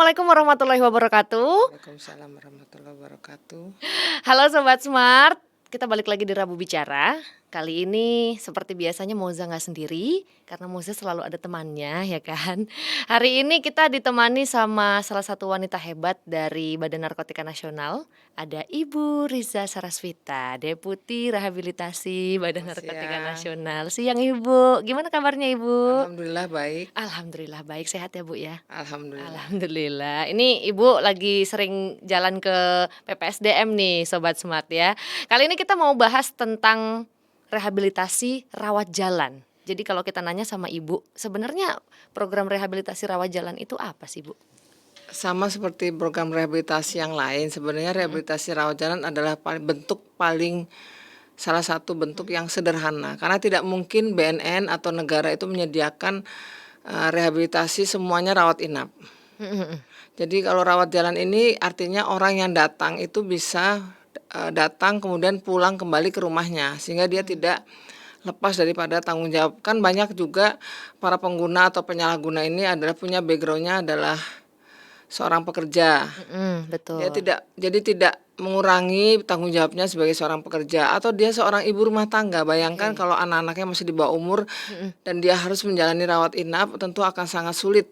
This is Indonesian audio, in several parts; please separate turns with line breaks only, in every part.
Assalamualaikum warahmatullahi wabarakatuh.
Waalaikumsalam warahmatullahi wabarakatuh.
Halo Sobat Smart, kita balik lagi di Rabu Bicara. Kali ini seperti biasanya Moza nggak sendiri, karena Moza selalu ada temannya ya kan. Hari ini kita ditemani sama salah satu wanita hebat dari Badan Narkotika Nasional. Ada Ibu Riza Sarasvita, Deputi Rehabilitasi Badan
Selamat
Narkotika
siang.
Nasional. Siang Ibu, gimana kabarnya Ibu?
Alhamdulillah baik.
Alhamdulillah baik, sehat ya Bu ya?
Alhamdulillah.
Alhamdulillah. Ini Ibu lagi sering jalan ke PPSDM nih Sobat Smart ya. Kali ini kita mau bahas tentang rehabilitasi rawat jalan. Jadi kalau kita nanya sama Ibu, sebenarnya program rehabilitasi rawat jalan itu apa sih Bu?
Sama seperti program rehabilitasi yang lain, sebenarnya rehabilitasi rawat jalan adalah salah satu bentuk yang sederhana karena tidak mungkin BNN atau negara itu menyediakan rehabilitasi semuanya rawat inap. Jadi kalau rawat jalan ini artinya orang yang datang itu bisa datang kemudian pulang kembali ke rumahnya sehingga dia tidak lepas daripada tanggung jawab. Kan banyak juga para pengguna atau penyalahguna ini adalah punya backgroundnya adalah seorang pekerja. Dia
Betul.
tidak mengurangi tanggung jawabnya sebagai seorang pekerja atau dia seorang ibu rumah tangga. Bayangkan
Oke.
kalau anak-anaknya masih di bawah umur dan dia harus menjalani rawat inap, tentu akan sangat sulit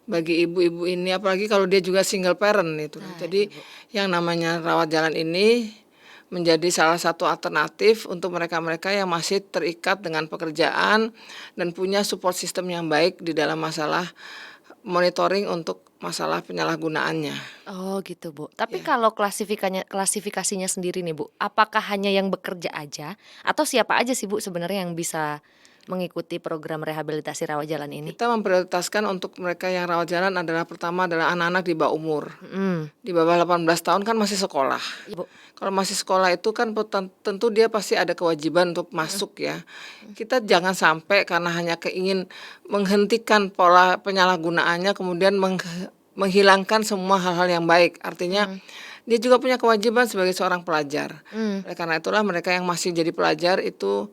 bagi ibu-ibu ini, apalagi kalau dia juga single parent itu.
Nah,
Jadi
Ibu.
yang namanya rawat jalan ini menjadi salah satu alternatif untuk mereka-mereka yang masih terikat dengan pekerjaan dan punya support system yang baik di dalam masalah monitoring untuk masalah penyalahgunaannya.
Oh gitu Bu. Tapi
Ya.
kalau klasifikasinya sendiri nih Bu, apakah hanya yang bekerja aja atau siapa aja sih Bu sebenarnya yang bisa mengikuti program rehabilitasi rawat jalan ini?
Kita memprioritaskan untuk mereka yang rawat jalan adalah pertama adalah anak-anak di bawah umur.
Mhm.
Di bawah 18 tahun kan masih sekolah.
Iya Bu.
Kalau masih sekolah itu kan tentu dia pasti ada kewajiban untuk masuk ya. Kita jangan sampai karena hanya keingin menghentikan pola penyalahgunaannya kemudian menghilangkan semua hal-hal yang baik. Artinya dia juga punya kewajiban sebagai seorang pelajar. Oleh karena itulah mereka yang masih jadi pelajar itu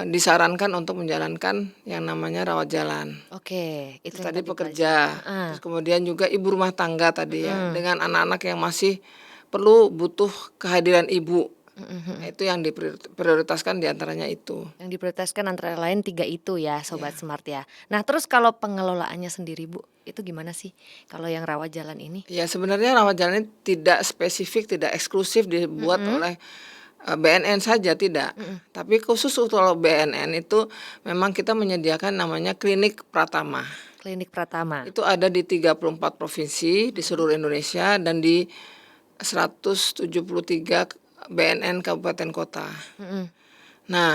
disarankan untuk menjalankan yang namanya rawat jalan.
Oke, itu
Terus
yang
tadi
tadi
pekerja,
pelajar. Heeh.
terus kemudian juga ibu rumah tangga tadi ya,
Mhm.
dengan anak-anak yang masih butuh kehadiran ibu.
Mhm.
Nah, itu yang diprioritaskan diantaranya itu.
Yang diprioritaskan antara lain 3 itu ya Sobat
Ya.
Smart ya. Nah terus kalau pengelolaannya sendiri Bu, itu gimana sih kalau yang rawat jalan ini?
Ya sebenarnya rawat jalan ini tidak spesifik, tidak eksklusif dibuat oleh BNN saja tidak. Tapi khusus untuk BNN itu memang kita menyediakan namanya klinik Pratama.
Klinik Pratama.
Itu ada di 34 provinsi di seluruh Indonesia dan di 173 BNN kabupaten kota.
Mhm.
Nah,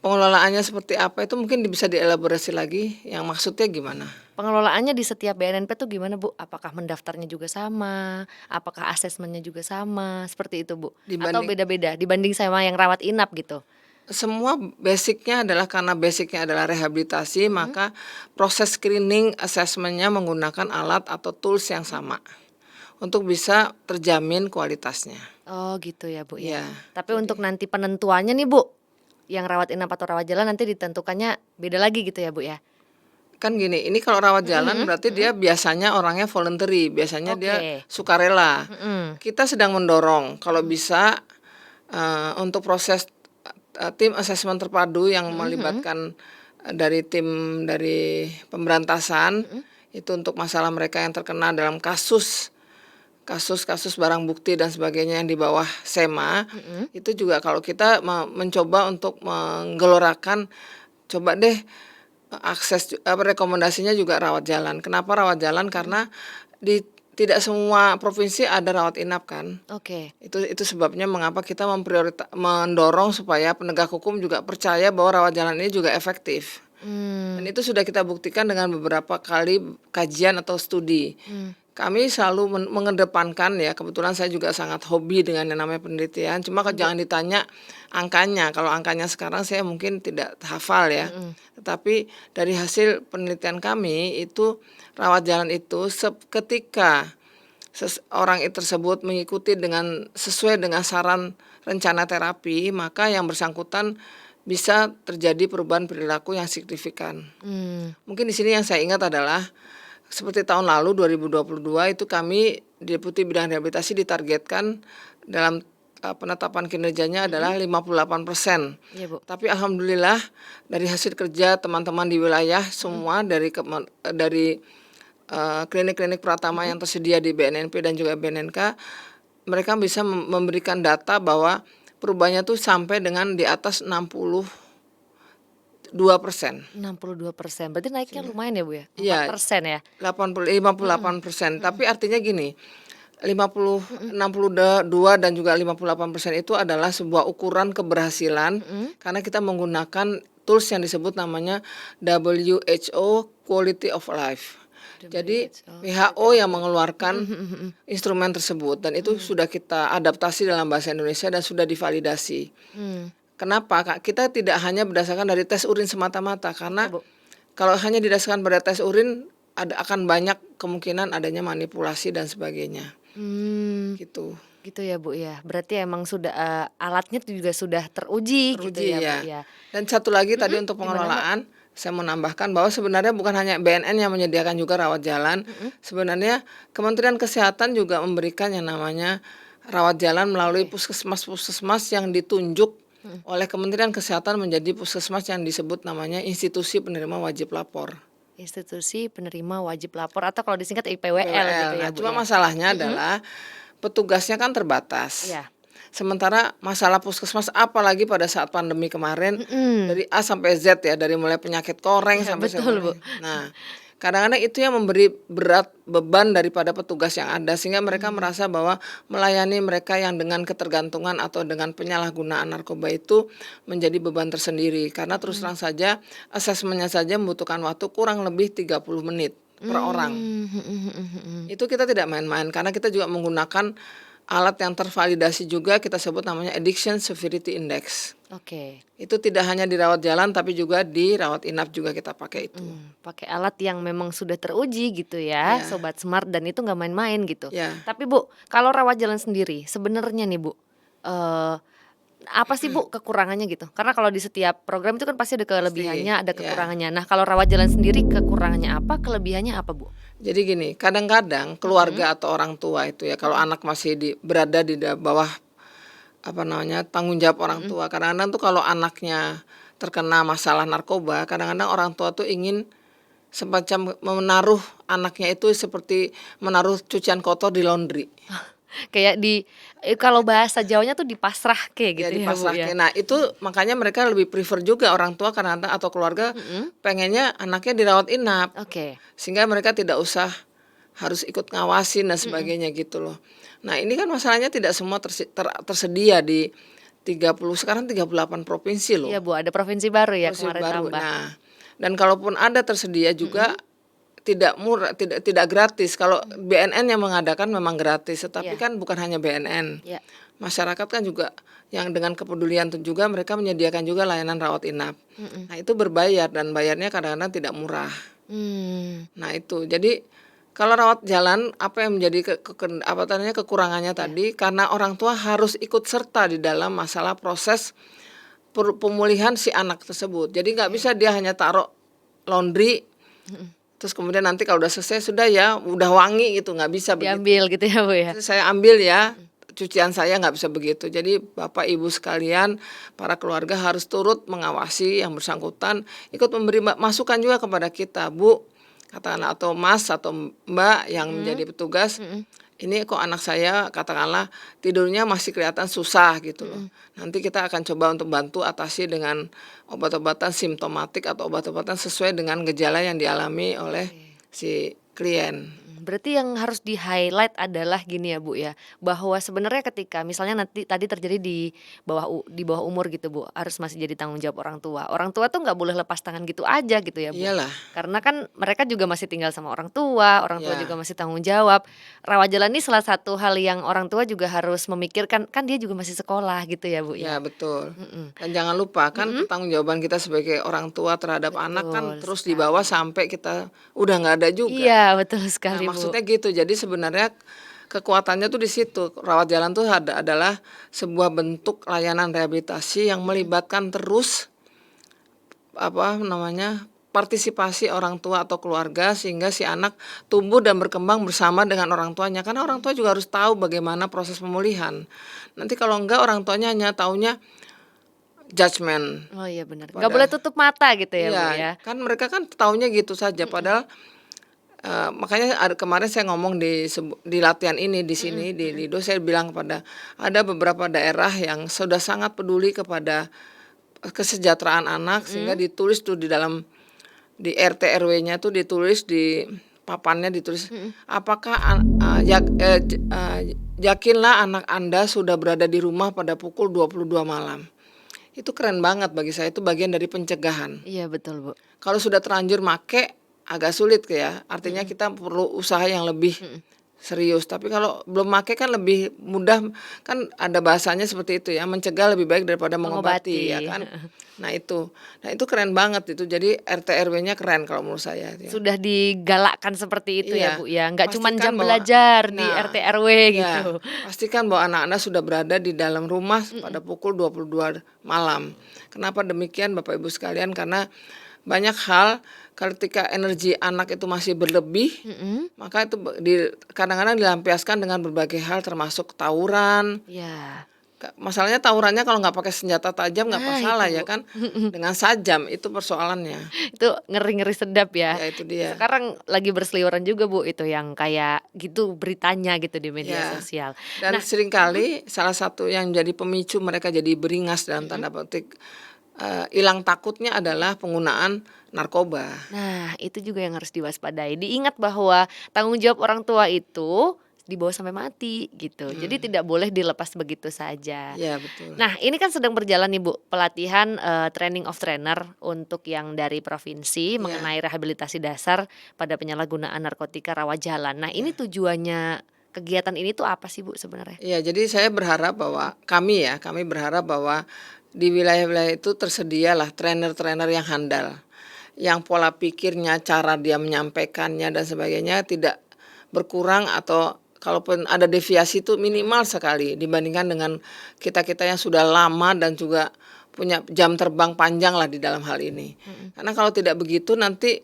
pengelolaannya seperti apa itu mungkin bisa dielaborasi lagi, yang maksudnya gimana?
Pengelolaannya di setiap BNNP tuh gimana Bu? Apakah mendaftarnya juga sama? Apakah asesmennya juga sama? Seperti itu Bu? Atau
Dibanding
beda-beda dibanding sama yang rawat inap gitu?
semua basicnya adalah karena basicnya adalah rehabilitasi,
Mhm.
maka proses screening assessmentnya menggunakan alat atau tools yang sama untuk bisa terjamin kualitasnya.
Oh gitu ya Bu ya.
Ya,
Tapi
jadi
untuk nanti penentuannya nih Bu, yang rawat inap atau rawat jalan nanti ditentukannya beda lagi gitu ya Bu ya?
kan gini, ini kalau rawat jalan
Mhm.
berarti
Mhm.
dia biasanya orangnya voluntary, biasanya dia
Oke.
sukarela.
Mhm.
Kita sedang mendorong kalau bisa untuk proses tim asesmen terpadu yang
Mhm. Mhm.
melibatkan dari tim dari pemberantasan
Mhm.
itu untuk masalah mereka yang terkena dalam kasus-kasus barang bukti dan sebagainya yang di bawah SEMA,
Mhm.
itu juga kalau kita mencoba untuk menggelorakan, coba deh rekomendasinya juga rawat jalan. Kenapa rawat jalan? Karena di tidak semua provinsi ada rawat inap kan.
Oke.
Itu sebabnya mengapa kita mendorong supaya penegak hukum juga percaya bahwa rawat jalan ini juga efektif. Dan itu sudah kita buktikan dengan beberapa kali kajian atau studi. Kami selalu mengedepankan ya, kebetulan saya juga sangat hobi dengan yang namanya penelitian. Cuma jangan ditanya angkanya. Kalau angkanya sekarang saya mungkin tidak hafal ya. Tetapi dari hasil penelitian kami itu rawat jalan itu ketika orang tersebut mengikuti sesuai dengan saran rencana terapi, maka yang bersangkutan bisa terjadi perubahan perilaku yang signifikan.
Mmm.
Mungkin di sini yang saya ingat adalah seperti tahun lalu 2022 itu kami Deputi Bidang Rehabilitasi ditargetkan dalam penetapan kinerjanya adalah 58%.
Iya, Bu.
Tapi alhamdulillah dari hasil kerja teman-teman di wilayah semua dari klinik-klinik Pratama yang tersedia di BNNP dan juga BNNK, mereka bisa memberikan data bahwa perubahannya tuh sampai dengan di atas 62%.
62%, berarti naiknya lumayan ya, Bu, ya?
Iya,
4% ya?
58%. Tapi artinya gini, 62 dan juga 58% itu adalah sebuah ukuran keberhasilan karena kita menggunakan tools yang disebut namanya WHO Quality of Life. Jadi WHO yang mengeluarkan instrumen tersebut dan itu sudah kita adaptasi dalam bahasa Indonesia dan sudah divalidasi. Kenapa, Kak? Kita tidak hanya berdasarkan dari tes urin semata-mata karena
Bu.
kalau hanya didasarkan pada tes urin akan banyak kemungkinan adanya manipulasi dan sebagainya. Gitu.
Gitu ya, Bu, ya. Berarti emang sudah alatnya juga sudah teruji gitu
Teruji
ya, Bu,
ya.
ya.
Dan satu lagi tadi untuk
Gimana, Mbak?
pengelolaan, saya mau nambahkan bahwa sebenarnya bukan hanya BNN yang menyediakan juga rawat jalan. Sebenarnya Kementerian Kesehatan juga memberikan yang namanya rawat jalan melalui puskesmas-puskesmas yang ditunjuk oleh Kementerian Kesehatan menjadi puskesmas yang disebut namanya Institusi Penerima Wajib Lapor.
Institusi penerima wajib lapor atau kalau disingkat IPWL gitu
PWL.
ya,
Nah,
Bu,
cuma
ya.
masalahnya adalah petugasnya kan terbatas.
Iya.
Sementara masalah puskesmas apalagi pada saat pandemi kemarin dari A sampai Z ya, dari mulai penyakit koreng
Ya,
sampai
betul, Bu.
Nah, kadang-kadang itu yang memberi berat beban daripada petugas yang ada sehingga mereka merasa bahwa melayani mereka yang dengan ketergantungan atau dengan penyalahgunaan narkoba itu menjadi beban tersendiri karena terus terang saja asesmennya saja membutuhkan waktu kurang lebih 30 menit per orang. Itu kita tidak main-main karena kita juga menggunakan alat yang tervalidasi juga kita sebut namanya Addiction Severity Index.
Oke.
Itu tidak hanya di rawat jalan tapi juga di rawat inap juga kita pakai itu.
Pakai alat yang memang sudah teruji gitu ya,
Iya.
Sobat Smart, dan itu nggak main-main gitu.
Ya.
Tapi Bu, kalau rawat jalan sendiri sebenarnya nih Bu, apa sih Bu kekurangannya gitu? Karena kalau di setiap program itu kan pasti ada kelebihannya, ada
ya.
kekurangannya. Nah, kalau rawat jalan sendiri kekurangannya apa, kelebihannya apa Bu?
Jadi gini, kadang-kadang keluarga atau orang tua itu ya kalau anak masih berada di bawah tanggung jawab orang tua. Kadang-kadang tuh kalau anaknya terkena masalah narkoba, kadang-kadang orang tua tuh ingin semacam menaruh anaknya itu seperti menaruh cucian kotor di laundry.
Kayak kalau bahasa Jawanya tuh dipasrahke gitu
Ya
ya Bu ya.
dipasrahkan. Nah itu makanya mereka lebih prefer juga orang tua kadang-kadang atau keluarga pengennya anaknya dirawat inap.
Oke.
Sehingga mereka tidak usah harus ikut ngawasin dan sebagainya gitu loh. Nah ini kan masalahnya tidak semua tersedia di 38 provinsi loh.
Iya Bu, ada provinsi baru ya
Provinsi
kemarin
baru.
tambah.
Nah, dan kalaupun ada tersedia juga tidak murah, tidak gratis. Kalau BNN yang mengadakan memang gratis, tetapi
Iya.
kan bukan hanya BNN.
Iya.
Masyarakat kan juga yang dengan kepedulian itu juga mereka menyediakan juga layanan rawat inap. Nah, itu berbayar dan bayarnya kadang-kadang tidak murah. Nah, itu. Jadi kalau rawat jalan apa yang menjadi kekurangannya tadi karena orang tua harus ikut serta di dalam masalah proses pemulihan si anak tersebut. Jadi nggak bisa dia hanya taruh laundry terus kemudian nanti kalau udah selesai sudah ya udah wangi gitu, nggak bisa begitu.
Diambil gitu ya Bu ya.
Saya ambil ya cucian saya, nggak bisa begitu. Jadi Bapak Ibu sekalian, para keluarga harus turut mengawasi yang bersangkutan, ikut memberi masukan juga kepada kita, Bu, katakanlah atau Mas atau Mbak yang menjadi petugas. Ini kok anak saya katakanlah tidurnya masih kelihatan susah gitu loh. Nanti kita akan coba untuk bantu atasi dengan obat-obatan simptomatik atau obat-obatan sesuai dengan gejala yang dialami oleh si klien.
Berarti yang harus di-highlight adalah gini ya Bu ya, bahwa sebenarnya ketika misalnya nanti tadi terjadi di bawah umur gitu Bu, harus masih jadi tanggung jawab orang tua. Orang tua tuh nggak boleh lepas tangan gitu aja gitu ya Bu.
Iyalah.
Karena kan mereka juga masih tinggal sama orang tua
Ya.
juga masih tanggung jawab. Rawat jalan ini salah satu hal yang orang tua juga harus memikirkan, kan dia juga masih sekolah gitu ya Bu
Ya
ya.
betul. Dan jangan lupa kan pertanggungjawaban kita sebagai orang tua terhadap anak kan
Betul
terus dibawa sampai kita udah nggak ada juga.
Iya, betul
Nah,
sekali Bu.
maksudnya gitu. Jadi sebenarnya kekuatannya tuh di situ. Rawat jalan tuh adalah sebuah bentuk layanan rehabilitasi yang melibatkan terus partisipasi orang tua atau keluarga sehingga si anak tumbuh dan berkembang bersama dengan orang tuanya. Karena orang tua juga harus tahu bagaimana proses pemulihan. Nanti kalau enggak orang tuanya hanya taunya judgement
Oh iya benar. Nggak boleh
pada
tutup mata gitu ya, Bu,
iya,
ya?
kan mereka kan taunya gitu saja padahal makanya kemarin saya ngomong di latihan ini di
Mhm
sini di
mhm.
Lido saya bilang kepada ada beberapa daerah yang sudah sangat peduli kepada kesejahteraan anak sehingga
Mhm.
ditulis tuh di RT RW-nya tuh ditulis di papannya ditulis
Mhm.
apakah yakinlah anak Anda sudah berada di rumah pada pukul 22 malam. Itu keren banget bagi saya itu bagian dari pencegahan.
Iya betul, Bu.
Kalau sudah terlanjur make agak sulit ya, artinya
Mhm
kita perlu usaha yang lebih
mhm.
serius. Tapi kalau belum make kan lebih mudah, kan ada bahasanya seperti itu ya, mencegah lebih baik daripada mengobati ya
Mengobati.
kan. Nah itu keren banget itu. Jadi RT RW-nya keren kalau menurut saya ya.
Sudah digalakkan seperti itu ya,
Iya,
Bu, ya? Nggak cuman
pastikan
jam
bahwa
belajar di
nah,
RT RW
ya
gitu.
pastikan bahwa anak-anak sudah berada di dalam rumah pada
Mhm
pukul 22 malam. Kenapa demikian Bapak Ibu sekalian? Karena banyak hal ketika energi anak itu masih berlebih,
mhm.
maka itu kadang-kadang dilampiaskan dengan berbagai hal termasuk tawuran.
Iya.
Masalahnya tawurannya kalau nggak pakai senjata tajam nggak
Nah itu,
masalah
Bu.
ya kan, dengan sajam itu persoalannya.
Itu ngeri-ngeri sedap ya.
Ya itu dia.
Sekarang lagi berseliweran juga, Bu, itu yang kayak gitu beritanya gitu di media
Ya,
sosial.
dan
Nah mhm
seringkali salah satu yang jadi pemicu mereka jadi beringas dalam
mhm.
tanda petik, hilang takutnya adalah penggunaan narkoba.
Nah, itu juga yang harus diwaspadai. Diingat bahwa tanggung jawab orang tua itu dibawa sampai mati gitu. Jadi
Mhm,
tidak boleh dilepas begitu saja.
iya betul.
Nah, ini kan sedang berjalan nih, Bu, pelatihan, training of trainer untuk yang dari provinsi
Iya
mengenai rehabilitasi dasar pada penyalahgunaan narkotika rawat jalan. Nah, ini
iya.
tujuannya kegiatan ini tuh apa sih, Bu, sebenarnya?
Iya, jadi saya berharap bahwa kami berharap bahwa di wilayah-wilayah itu tersedialah trainer-trainer yang handal, yang pola pikirnya, cara dia menyampaikannya dan sebagainya tidak berkurang atau kalaupun ada deviasi itu
Mhm
minimal sekali dibandingkan dengan kita-kita yang sudah lama dan juga punya jam terbang panjang lah di dalam hal ini.
mhm.
Karena kalau tidak begitu nanti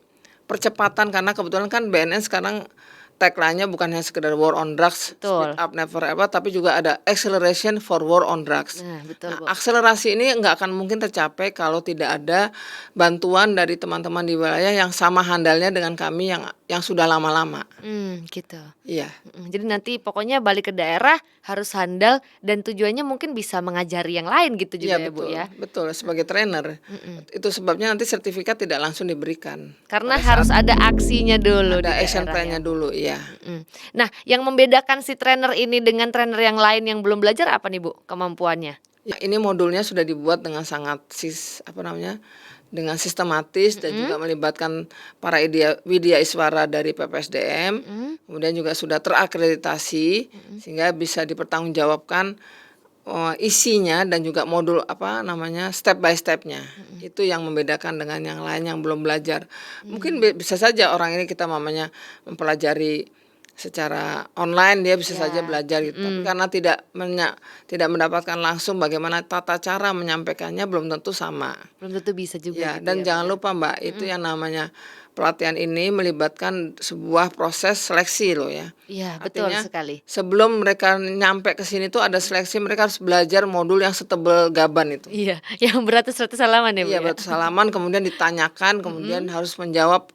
percepatan karena kebetulan kan BNN sekarang tagline-nya bukan hanya sekedar war on drugs, speed
Betul.
up never ever, tapi juga ada acceleration for war on drugs.
Nah, betul,
Nah,
Bu.
akselerasi ini nggak akan mungkin tercapai kalau tidak ada bantuan dari teman-teman di wilayah yang sama handalnya dengan kami yang sudah lama-lama.
Gitu.
Iya,
Jadi nanti pokoknya balik ke daerah harus handal dan tujuannya mungkin bisa mengajari yang lain gitu
iya
juga ya, Bu,
betul,
ya?
betul sebagai trainer.
Mhm.
Itu sebabnya nanti sertifikat tidak langsung diberikan
Karena
pada
harus
saat
ada aksinya dulu di
ada action
daerah ya,
plan-nya
Bu?
dulu, iya.
Mhm. Nah, yang membedakan si trainer ini dengan trainer yang lain yang belum belajar apa nih, Bu, kemampuannya?
Ya, ini modulnya sudah dibuat dengan sangat apa namanya, dengan sistematis dan
Mhm
juga melibatkan para widya iswara dari PPSDM,
mhm
kemudian juga sudah terakreditasi
mhm.
sehingga bisa dipertanggungjawabkan, isinya dan juga modul apa namanya, step by step-nya.
Mhm.
Itu yang membedakan dengan yang lain yang belum belajar. Mungkin
Mmm,
bisa saja orang ini kita mamanya mempelajari secara online dia bisa saja
iya,
belajar gitu, tapi
mhm,
karena tidak mendapatkan langsung bagaimana tata cara menyampaikannya belum tentu sama.
belum tentu bisa juga
Ya,
gitu
dan
ya, Bu,
jangan
ya?
lupa Mbak, itu
Mhm,
yang namanya pelatihan ini melibatkan sebuah proses seleksi loh ya.
iya betul
Artinya
sekali.
sebelum mereka nyampe ke sini tuh ada seleksi, mereka harus belajar modul yang setebal gaban itu.
Iya, yang beratus-ratus halaman ya, Bu,
Iya,
ya?
batu salaman kemudian ditanyakan, kemudian
Mhm
harus menjawab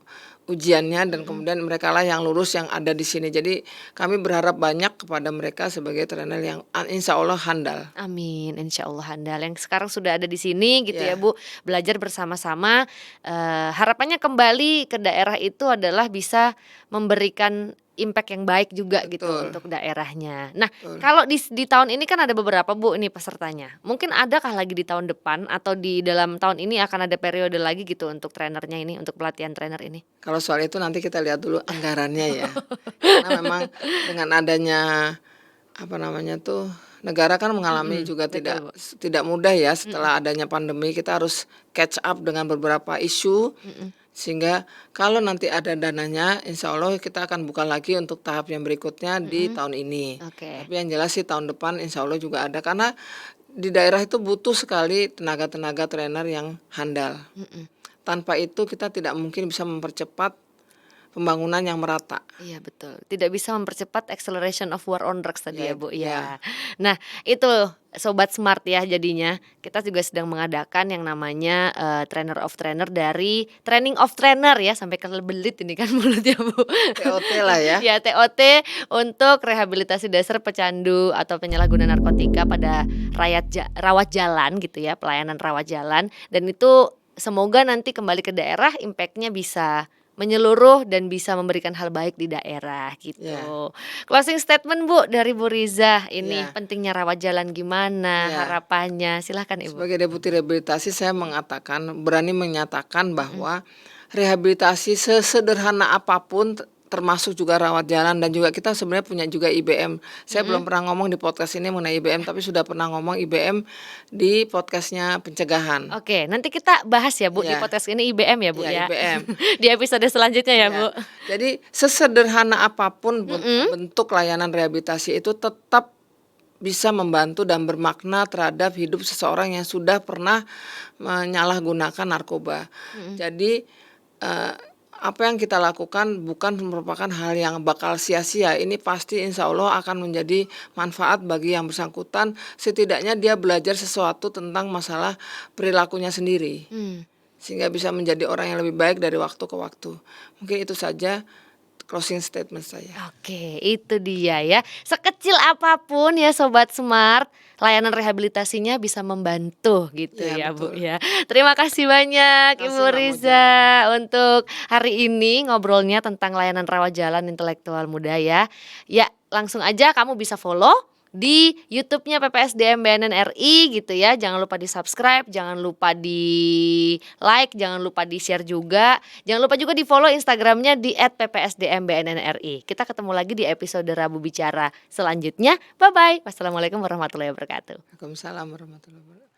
ujiannya dan
mhm.
kemudian merekalah yang lulus yang ada di sini. Jadi kami berharap banyak kepada mereka sebagai trainer yang insya Allah handal.
Amin, insya Allah handal. Yang sekarang sudah ada di sini gitu ya,
Ya,
Bu, belajar bersama-sama, harapannya kembali ke daerah itu adalah bisa memberikan impact yang baik juga gitu
betul,
untuk daerahnya. Nah,
betul.
kalau di tahun ini kan ada beberapa, Bu, ini pesertanya. Mungkin adakah lagi di tahun depan atau di dalam tahun ini akan ada periode lagi gitu untuk trainernya ini, untuk pelatihan trainer ini?
Kalau soal itu nanti kita lihat dulu anggarannya ya. Karena memang dengan adanya apa namanya tuh negara kan mengalami
Mhm,
juga
betul,
tidak
Bu.
tidak mudah ya
Mhm
setelah adanya pandemi kita harus catch up dengan beberapa isu.
mhm.
Sehingga kalau nanti ada dananya, insya Allah kita akan buka lagi untuk tahap yang berikutnya di
Mhm,
tahun ini.
oke.
Tapi yang jelas sih tahun depan insya Allah juga ada. Karena di daerah itu butuh sekali tenaga-tenaga trainer yang handal.
Mhm.
Tanpa itu kita tidak mungkin bisa mempercepat pembangunan yang merata.
Iya betul, tidak bisa mempercepat acceleration of war on drugs tadi ya Bu
Ya.
ya. Nah itu Sobat Smart ya jadinya kita juga sedang mengadakan yang namanya trainer of trainer dari training of trainer ya sampai kebelit ini kan mulutnya Bu.
TOT lah ya.
Ya TOT untuk rehabilitasi dasar pecandu atau penyalahguna narkotika pada rawat jalan gitu ya, pelayanan rawat jalan, dan itu semoga nanti kembali ke daerah impact-nya bisa menyeluruh dan bisa memberikan hal baik di daerah gitu.
Ya.
Closing statement Bu dari Bu Riza, ini
Ya.
pentingnya rawat jalan gimana,
Ya.
harapannya, silahkan Ibu.
Sebagai deputi rehabilitasi saya berani menyatakan bahwa rehabilitasi sesederhana apapun termasuk juga rawat jalan, dan juga kita sebenarnya punya juga IBM. Saya belum pernah ngomong di podcast ini mengenai IBM, tapi sudah pernah ngomong IBM di podcastnya pencegahan.
Oke, nanti kita bahas ya Bu di
Ya.
podcast ini IBM ya Bu
Ya,
ya.
IBM.
Di episode selanjutnya ya Bu.
Jadi sesederhana apapun bentuk layanan rehabilitasi itu tetap bisa membantu dan bermakna terhadap hidup seseorang yang sudah pernah menyalahgunakan narkoba. Jadi apa yang kita lakukan bukan merupakan hal yang bakal sia-sia. Ini pasti insya Allah akan menjadi manfaat bagi yang bersangkutan. Setidaknya dia belajar sesuatu tentang masalah perilakunya sendiri, sehingga bisa menjadi orang yang lebih baik dari waktu ke waktu. Mungkin itu saja closing statement saya.
Oke, itu dia ya. Sekecil apapun ya Sobat Smart, layanan rehabilitasinya bisa membantu gitu
Ya,
ya Bu
betul.
ya. Terima kasih banyak
Terima
Ibu
kasih, Mbak
Riza untuk hari ini ngobrolnya tentang layanan rawat jalan intelektual muda ya. Ya, langsung aja kamu bisa follow di YouTube-nya PPSDM BNN RI gitu ya. Jangan lupa di-subscribe, jangan lupa di-like, jangan lupa di-share juga. Jangan lupa juga di-follow Instagram-nya di @ppsdmbnnri. Kita ketemu lagi di episode Rabu Bicara selanjutnya. Bye-bye. Wassalamualaikum warahmatullahi wabarakatuh.
Waalaikumsalam warahmatullahi wabarakatuh.